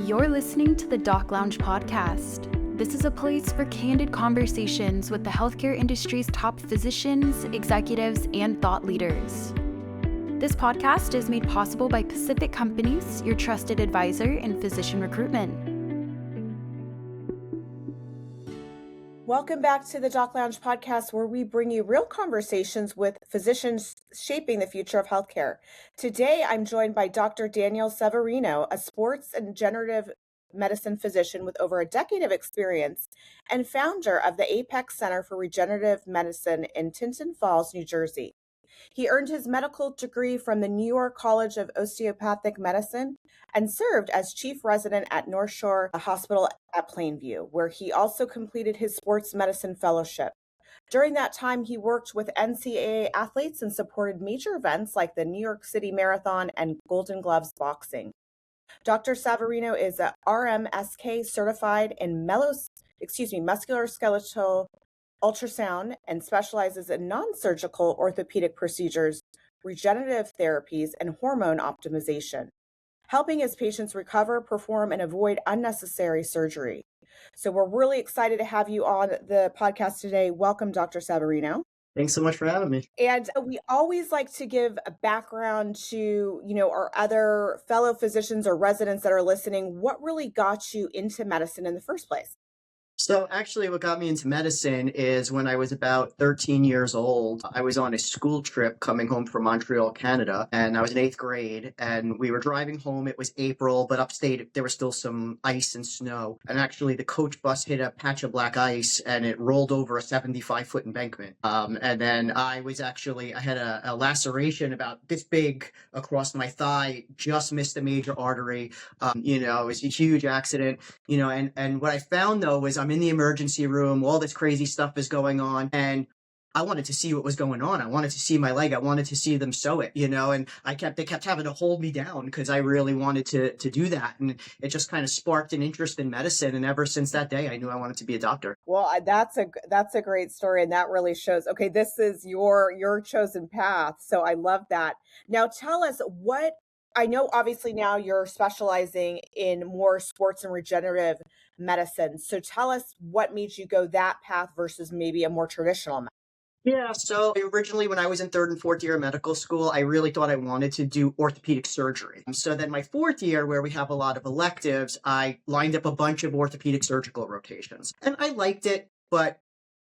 You're listening to the Doc Lounge podcast. This is a place for candid conversations with the healthcare industry's top physicians, executives, and thought leaders. This podcast is made possible by Pacific Companies, your trusted advisor in physician recruitment. Welcome back to the Doc Lounge podcast, where we bring you real conversations with physicians shaping the future of healthcare. Today, I'm joined by Dr. Daniel Savarino, a sports and regenerative medicine physician with over a decade of experience and founder of the Apex Center for Regenerative Medicine in Tinton Falls, New Jersey. He earned his medical degree from the New York College of Osteopathic Medicine and served as chief resident at North Shore Hospital at Plainview, where he also completed his sports medicine fellowship. During that time, he worked with NCAA athletes and supported major events like the New York City Marathon and Golden Gloves boxing. Dr. Savarino is a RMSK certified in musculoskeletal ultrasound and specializes in non-surgical orthopedic procedures, regenerative therapies, and hormone optimization, helping his patients recover, perform, and avoid unnecessary surgery. So we're really excited to have you on the podcast today. Welcome, Dr. Savarino. Thanks so much for having me. And we always like to give a background to, our other fellow physicians or residents that are listening. What really got you into medicine in the first place? So actually what got me into medicine is when I was about 13 years old, I was on a school trip coming home from Montreal, Canada, and I was in 8th grade, and we were driving home. It was April, but upstate there was still some ice and snow. And actually the coach bus hit a patch of black ice and it rolled over a 75-foot embankment. And then I had a laceration about this big across my thigh, just missed a major artery. It was a huge accident, and what I found though was I'm in the emergency room, all this crazy stuff is going on, and I wanted to see what was going on. I wanted to see my leg. I wanted to see them sew it, and they kept having to hold me down because I really wanted to do that. And it just kind of sparked an interest in medicine. And ever since that day, I knew I wanted to be a doctor. Well, that's a great story. And that really shows, okay, this is your chosen path. So I love that. Now tell us I know obviously now you're specializing in more sports and regenerative medicine. So tell us what made you go that path versus maybe a more traditional method. Yeah, so originally when I was in 3rd and 4th year of medical school, I really thought I wanted to do orthopedic surgery. So then my 4th year, where we have a lot of electives, I lined up a bunch of orthopedic surgical rotations. And I liked it, but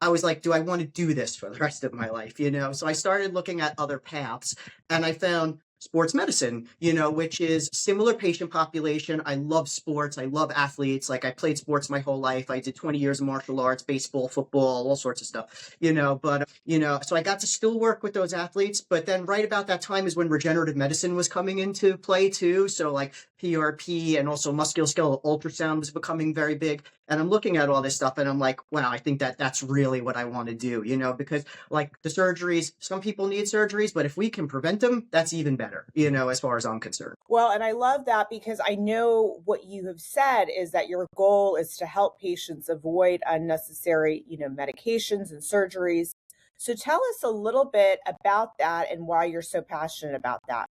I was like, do I want to do this for the rest of my life? So I started looking at other paths, and I found sports medicine, which is similar patient population. I love sports. I love athletes. Like I played sports my whole life. I did 20 years of martial arts, baseball, football, all sorts of stuff, so I got to still work with those athletes. But then right about that time is when regenerative medicine was coming into play too. So like PRP and also musculoskeletal ultrasound was becoming very big. And I'm looking at all this stuff and I'm like, wow, I think that's really what I want to do, because like the surgeries, some people need surgeries, but if we can prevent them, that's even better, as far as I'm concerned. Well, and I love that because I know what you have said is that your goal is to help patients avoid unnecessary, medications and surgeries. So tell us a little bit about that and why you're so passionate about that.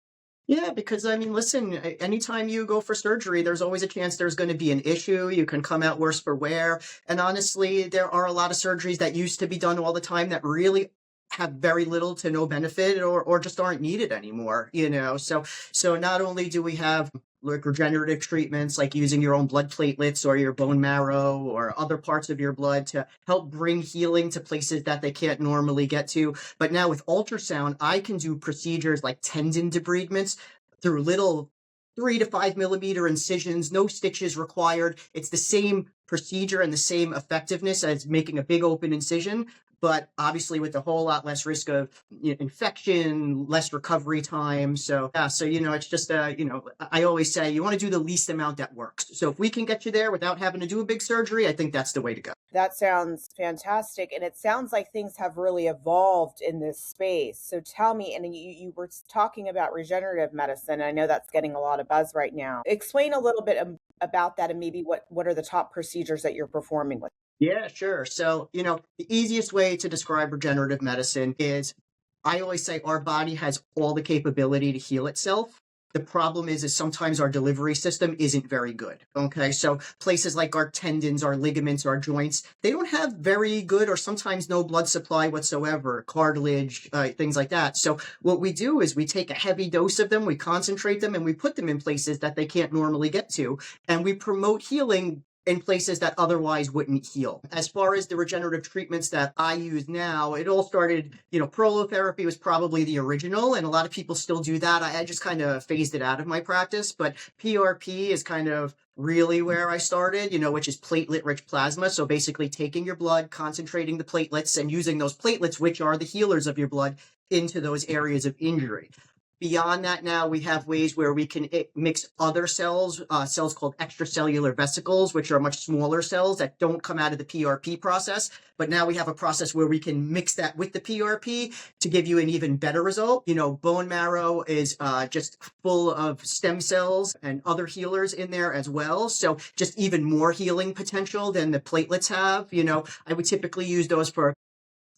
Yeah, because listen, anytime you go for surgery, there's always a chance there's going to be an issue. You can come out worse for wear. And honestly, there are a lot of surgeries that used to be done all the time that really have very little to no benefit or just aren't needed anymore, So not only do we have like regenerative treatments like using your own blood platelets or your bone marrow or other parts of your blood to help bring healing to places that they can't normally get to. But now with ultrasound, I can do procedures like tendon debridements through little 3 to 5 millimeter incisions, no stitches required. It's the same procedure and the same effectiveness as making a big open incision, but obviously with a whole lot less risk of infection, less recovery time. So it's just, I always say you want to do the least amount that works. So if we can get you there without having to do a big surgery, I think that's the way to go. That sounds fantastic. And it sounds like things have really evolved in this space. So tell me, and you were talking about regenerative medicine. I know that's getting a lot of buzz right now. Explain a little bit about that and maybe what are the top procedures that you're performing with? Yeah, sure. So, the easiest way to describe regenerative medicine is I always say our body has all the capability to heal itself. The problem is sometimes our delivery system isn't very good. Okay. So places like our tendons, our ligaments, our joints, they don't have very good or sometimes no blood supply whatsoever, cartilage, things like that. So what we do is we take a heavy dose of them, we concentrate them, and we put them in places that they can't normally get to. And we promote healing in places that otherwise wouldn't heal. As far as the regenerative treatments that I use now, it all started, prolotherapy was probably the original, and a lot of people still do that. I just kind of phased it out of my practice, but PRP is kind of really where I started, which is platelet-rich plasma. So basically taking your blood, concentrating the platelets, and using those platelets, which are the healers of your blood, into those areas of injury. Beyond that, now we have ways where we can mix other cells, cells called extracellular vesicles, which are much smaller cells that don't come out of the PRP process. But now we have a process where we can mix that with the PRP to give you an even better result. Bone marrow is just full of stem cells and other healers in there as well. So just even more healing potential than the platelets have. I would typically use those for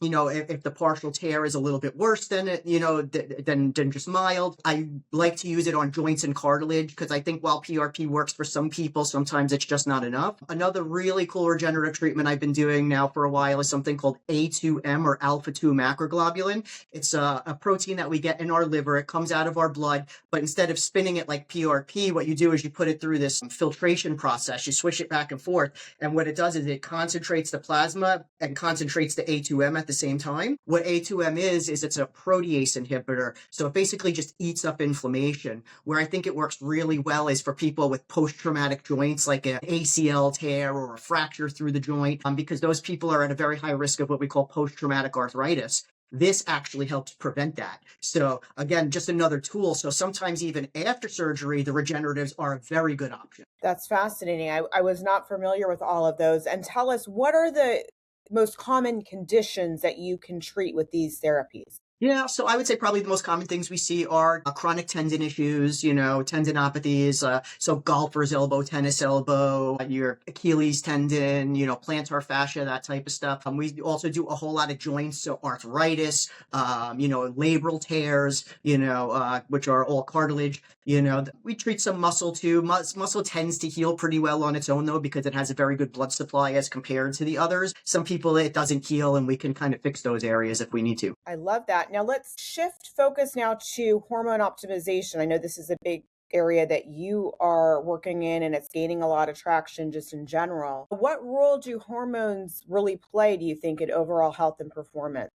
if the partial tear is a little bit worse than it, than just mild. I like to use it on joints and cartilage because I think while PRP works for some people, sometimes it's just not enough. Another really cool regenerative treatment I've been doing now for a while is something called A2M or alpha-2 macroglobulin. It's a protein that we get in our liver. It comes out of our blood, but instead of spinning it like PRP, what you do is you put it through this filtration process. You swish it back and forth. And what it does is it concentrates the plasma and concentrates the A2M at the same time. What A2M is it's a protease inhibitor. So it basically just eats up inflammation. Where I think it works really well is for people with post-traumatic joints, like an ACL tear or a fracture through the joint, because those people are at a very high risk of what we call post-traumatic arthritis. This actually helps prevent that. So again, just another tool. So sometimes even after surgery, the regeneratives are a very good option. That's fascinating. I was not familiar with all of those. And tell us, what are the most common conditions that you can treat with these therapies? Yeah, so I would say probably the most common things we see are chronic tendon issues, tendinopathies, so golfer's elbow, tennis elbow, your Achilles tendon, plantar fascia, that type of stuff. We also do a whole lot of joints, so arthritis, labral tears, which are all cartilage. We treat some muscle too. Muscle tends to heal pretty well on its own though, because it has a very good blood supply as compared to the others. Some people it doesn't heal, and we can kind of fix those areas if we need to. I love that. Now let's shift focus now to hormone optimization. I know this is a big area that you are working in, and it's gaining a lot of traction just in general. What role do hormones really play, do you think, in overall health and performance?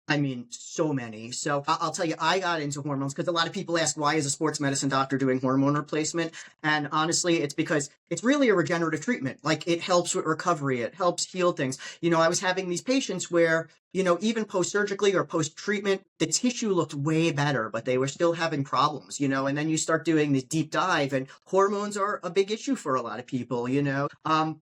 I mean, so many. So I'll tell you, I got into hormones because a lot of people ask, why is a sports medicine doctor doing hormone replacement? And honestly, it's because it's really a regenerative treatment. Like, it helps with recovery. It helps heal things. I was having these patients where, even post-surgically or post-treatment, the tissue looked way better, but they were still having problems, and then you start doing this deep dive, and hormones are a big issue for a lot of people,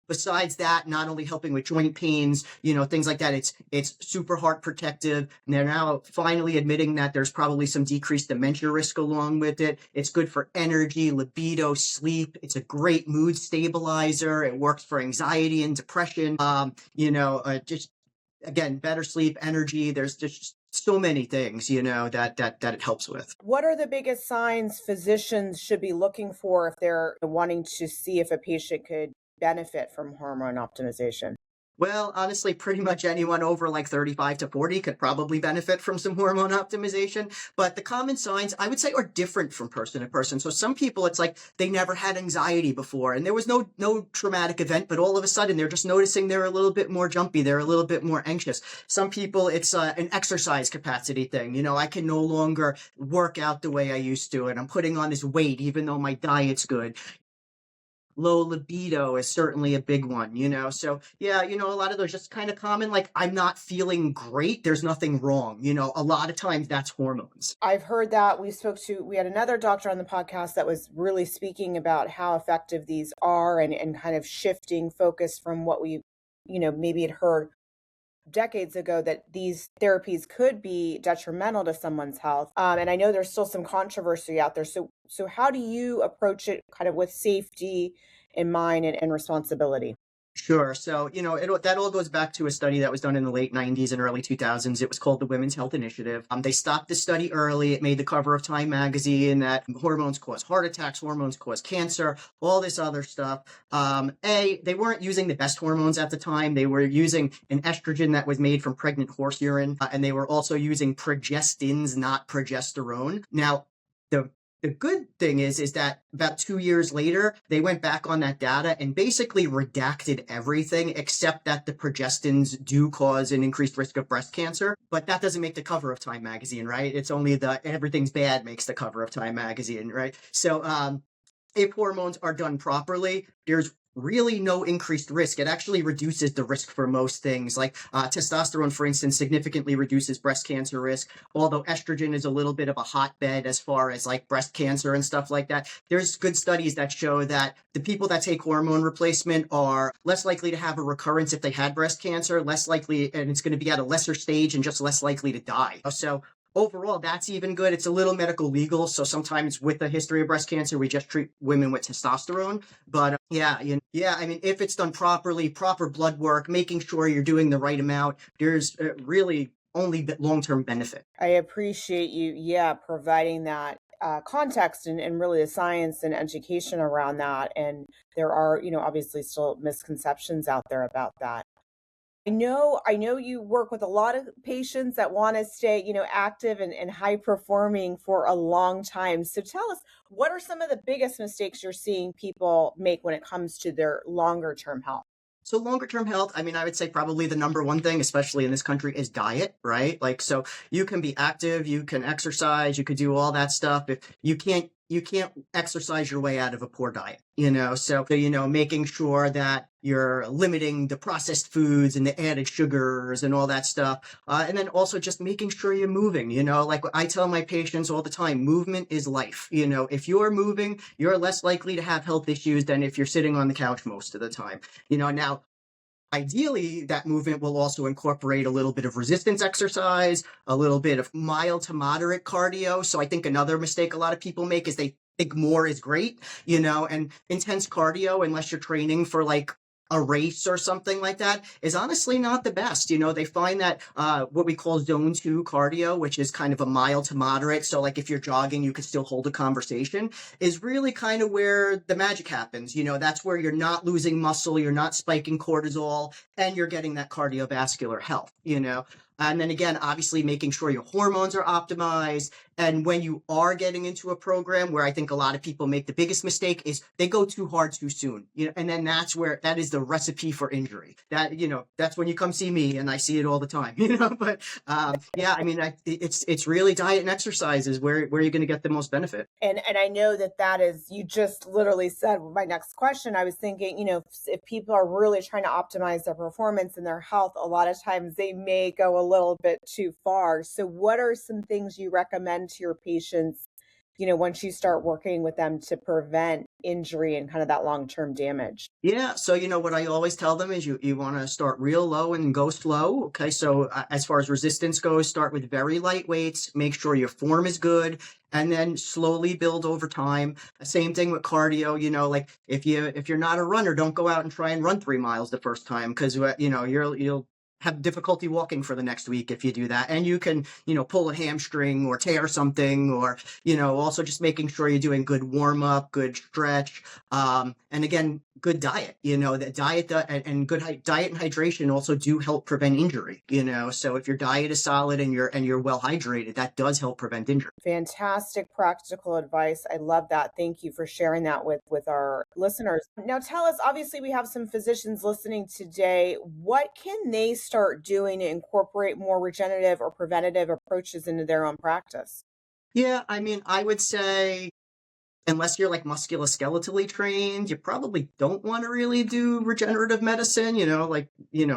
Besides that, not only helping with joint pains, things like that, it's super heart protective. And they're now finally admitting that there's probably some decreased dementia risk along with it. It's good for energy, libido, sleep. It's a great mood stabilizer. It works for anxiety and depression. Just again, better sleep, energy. There's just so many things, that it helps with. What are the biggest signs physicians should be looking for if they're wanting to see if a patient could benefit from hormone optimization? Well, honestly, pretty much anyone over like 35 to 40 could probably benefit from some hormone optimization. But the common signs, I would say, are different from person to person. So some people, it's like they never had anxiety before and there was no traumatic event, but all of a sudden they're just noticing they're a little bit more jumpy. They're a little bit more anxious. Some people, it's an exercise capacity thing. I can no longer work out the way I used to, and I'm putting on this weight even though my diet's good. Low libido is certainly a big one, So yeah, a lot of those just kind of common, like, I'm not feeling great. There's nothing wrong. A lot of times that's hormones. I've heard that. We had another doctor on the podcast that was really speaking about how effective these are, and kind of shifting focus from what we, maybe had heard decades ago, that these therapies could be detrimental to someone's health. And I know there's still some controversy out there. So how do you approach it kind of with safety in mind and responsibility? Sure. So, that all goes back to a study that was done in the late 90s and early 2000s. It was called the Women's Health Initiative. They stopped the study early. It made the cover of Time magazine that hormones cause heart attacks, hormones cause cancer, all this other stuff. They weren't using the best hormones at the time. They were using an estrogen that was made from pregnant horse urine, and they were also using progestins, not progesterone. Now, the good thing is that about 2 years later, they went back on that data and basically redacted everything except that the progestins do cause an increased risk of breast cancer. But that doesn't make the cover of Time magazine, right? It's only the everything's bad makes the cover of Time magazine, right? So if hormones are done properly, there's really no increased risk. It actually reduces the risk for most things. Like testosterone, for instance, significantly reduces breast cancer risk, although estrogen is a little bit of a hotbed as far as like breast cancer and stuff like that. There's good studies that show that the people that take hormone replacement are less likely to have a recurrence if they had breast cancer, less likely, and it's going to be at a lesser stage and just less likely to die. So overall, that's even good. It's a little medical legal. So sometimes with a history of breast cancer, we just treat women with testosterone. But I mean, if it's done properly, proper blood work, making sure you're doing the right amount, there's really only long-term benefit. I appreciate you, providing that context and really the science and education around that. And there are, obviously still misconceptions out there about that. I know you work with a lot of patients that want to stay, active and high performing for a long time. So tell us, what are some of the biggest mistakes you're seeing people make when it comes to their longer term health? So longer term health, I mean, I would say probably the number one thing, especially in this country, is diet, right? Like, so you can be active, you can exercise, you could do all that stuff. If you can't exercise your way out of a poor diet, so making sure that you're limiting the processed foods and the added sugars and all that stuff. And then also just making sure you're moving, like I tell my patients all the time, movement is life. If you're moving, you're less likely to have health issues than if you're sitting on the couch most of the time. Now, ideally, that movement will also incorporate a little bit of resistance exercise, a little bit of mild to moderate cardio. So I think another mistake a lot of people make is they think more is great, and intense cardio, unless you're training for like a race or something like that, is honestly not the best. They find that what we call zone 2 cardio, which is kind of a mild to moderate, so like if you're jogging, you could still hold a conversation, is really kind of where the magic happens. That's where you're not losing muscle, you're not spiking cortisol, and you're getting that cardiovascular health, And then again, obviously making sure your hormones are optimized. And when you are getting into a program, where I think a lot of people make the biggest mistake is they go too hard too soon, and then that is the recipe for injury. That's when you come see me, and I see it all the time, but I mean, it's really diet and exercise is where you're going to get the most benefit. And I know that is, you just literally said my next question. I was thinking, if people are really trying to optimize their performance and their health, a lot of times they may go a little bit too far. So what are some things you recommend to your patients, once you start working with them to prevent injury and kind of that long-term damage? Yeah. So, what I always tell them is you want to start real low and go slow. Okay. So as far as resistance goes, start with very light weights, make sure your form is good, and then slowly build over time. Same thing with cardio, like if you're not a runner, don't go out and try and run 3 miles the first time, because, you'll have difficulty walking for the next week if you do that. And you can, pull a hamstring or tear something, or, also just making sure you're doing good warm up, good stretch. And again, good diet, that diet and good diet and hydration also do help prevent injury, so if your diet is solid and you're well hydrated, that does help prevent injury. Fantastic practical advice. I love that. Thank you for sharing that with our listeners. Now tell us, obviously we have some physicians listening today. What can they start doing to incorporate more regenerative or preventative approaches into their own practice? Yeah, I mean, I would say, unless you're like musculoskeletally trained, you probably don't want to really do regenerative medicine,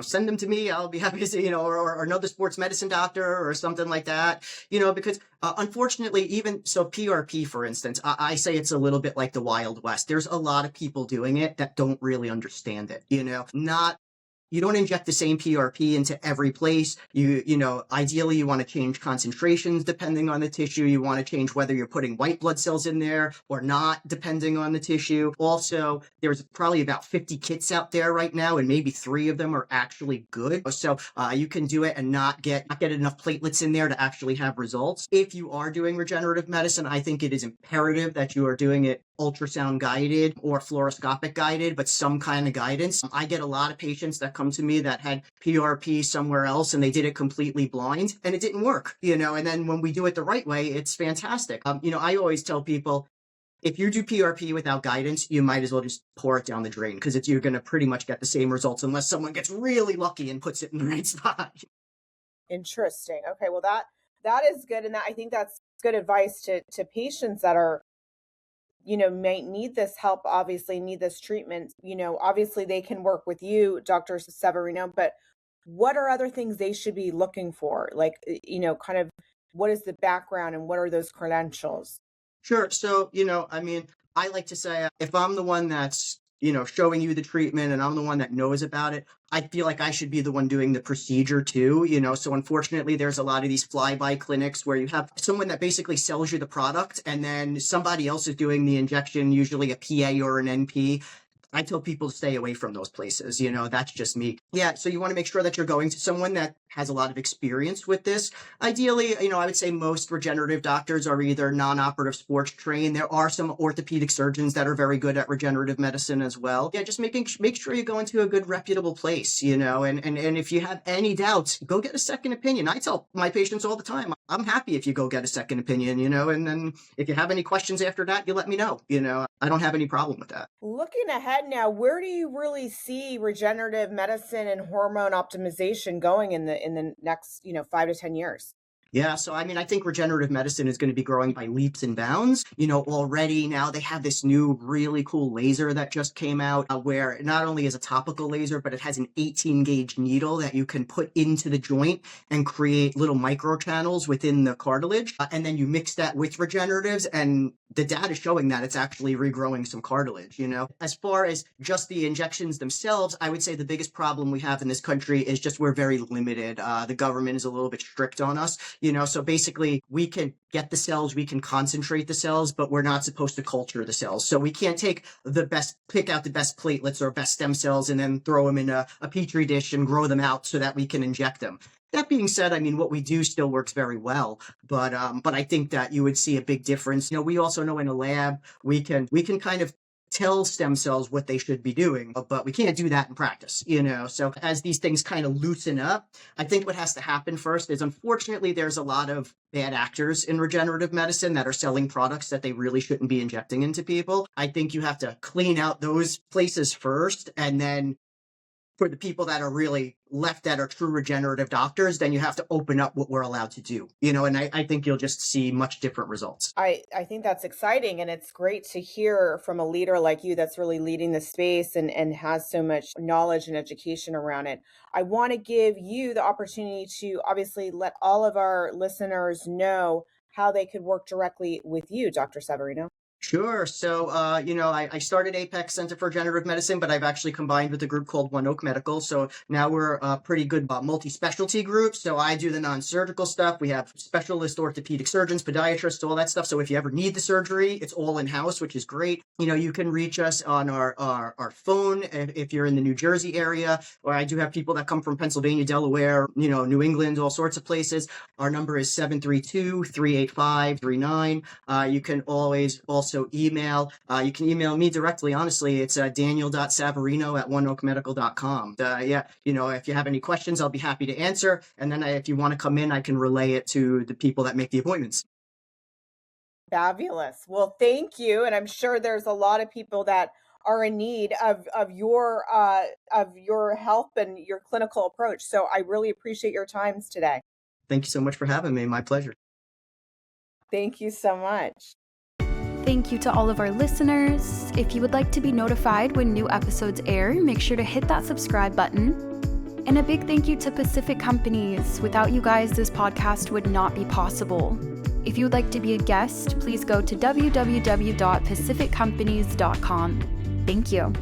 send them to me. I'll be happy to see, or another sports medicine doctor or something like that, because unfortunately, even so PRP, for instance, I say it's a little bit like the Wild West. There's a lot of people doing it that don't really understand it, not You don't inject the same PRP into every place. Ideally you want to change concentrations depending on the tissue. You want to change whether you're putting white blood cells in there or not, depending on the tissue. Also, there's probably about 50 kits out there right now, and maybe 3 of them are actually good. So you can do it and not get enough platelets in there to actually have results. If you are doing regenerative medicine, I think it is imperative that you are doing it ultrasound-guided or fluoroscopic guided, but some kind of guidance. I get a lot of patients that come to me that had PRP somewhere else and they did it completely blind and it didn't work, and then when we do it the right way, it's fantastic. I always tell people, if you do PRP without guidance, you might as well just pour it down the drain, because you're going to pretty much get the same results unless someone gets really lucky and puts it in the right spot. Interesting. Okay, well that is good, and I think that's good advice to patients that are, might need this help, obviously need this treatment. Obviously they can work with you, Dr. Savarino, but what are other things they should be looking for? Like, kind of what is the background and what are those credentials? Sure. So, I like to say, if I'm the one that's, showing you the treatment and I'm the one that knows about it, I feel like I should be the one doing the procedure too, So unfortunately, there's a lot of these fly-by clinics where you have someone that basically sells you the product and then somebody else is doing the injection, usually a PA or an NP. I tell people to stay away from those places. That's just me. Yeah. So you want to make sure that you're going to someone that has a lot of experience with this. Ideally, I would say most regenerative doctors are either non-operative sports trained. There are some orthopedic surgeons that are very good at regenerative medicine as well. Yeah. Just make sure you go into a good reputable place, and if you have any doubts, go get a second opinion. I tell my patients all the time, I'm happy if you go get a second opinion, and then if you have any questions after that, you let me know, I don't have any problem with that. Looking ahead now, where do you really see regenerative medicine and hormone optimization going in the next, 5 to 10 years? Yeah. So, I think regenerative medicine is going to be growing by leaps and bounds. Already now they have this new really cool laser that just came out where it not only is a topical laser, but it has an 18 gauge needle that you can put into the joint and create little microchannels within the cartilage. And then you mix that with regeneratives, and the data is showing that it's actually regrowing some cartilage, As far as just the injections themselves, I would say the biggest problem we have in this country is just we're very limited. The government is a little bit strict on us. So basically we can get the cells, we can concentrate the cells, but we're not supposed to culture the cells. So we can't pick out the best platelets or best stem cells and then throw them in a petri dish and grow them out so that we can inject them. That being said, what we do still works very well, but I think that you would see a big difference. We also know in a lab, we can kind of tell stem cells what they should be doing, but we can't do that in practice, So as these things kind of loosen up, I think what has to happen first is, unfortunately, there's a lot of bad actors in regenerative medicine that are selling products that they really shouldn't be injecting into people. I think you have to clean out those places first, and then for the people that are really left that are true regenerative doctors, then you have to open up what we're allowed to do, and I think you'll just see much different results. I think that's exciting, and it's great to hear from a leader like you that's really leading the space and has so much knowledge and education around it. I want to give you the opportunity to obviously let all of our listeners know how they could work directly with you, Dr. Savarino. Sure. So, I started Apex Center for Regenerative Medicine, but I've actually combined with a group called One Oak Medical. So now we're a pretty good multi-specialty group. So I do the non-surgical stuff. We have specialist orthopedic surgeons, podiatrists, all that stuff. So if you ever need the surgery, it's all in-house, which is great. You can reach us on our phone if you're in the New Jersey area, or I do have people that come from Pennsylvania, Delaware, New England, all sorts of places. Our number is 732-385-39. You can always also email. You can email me directly. Honestly, it's daniel.savarino@oneoakmedical.com. If you have any questions, I'll be happy to answer. And then if you want to come in, I can relay it to the people that make the appointments. Fabulous. Well, thank you. And I'm sure there's a lot of people that are in need of your help and your clinical approach. So I really appreciate your times today. Thank you so much for having me. My pleasure. Thank you so much. Thank you to all of our listeners. If you would like to be notified when new episodes air, make sure to hit that subscribe button. And a big thank you to Pacific Companies. Without you guys, this podcast would not be possible. If you would like to be a guest, please go to www.pacificcompanies.com. Thank you.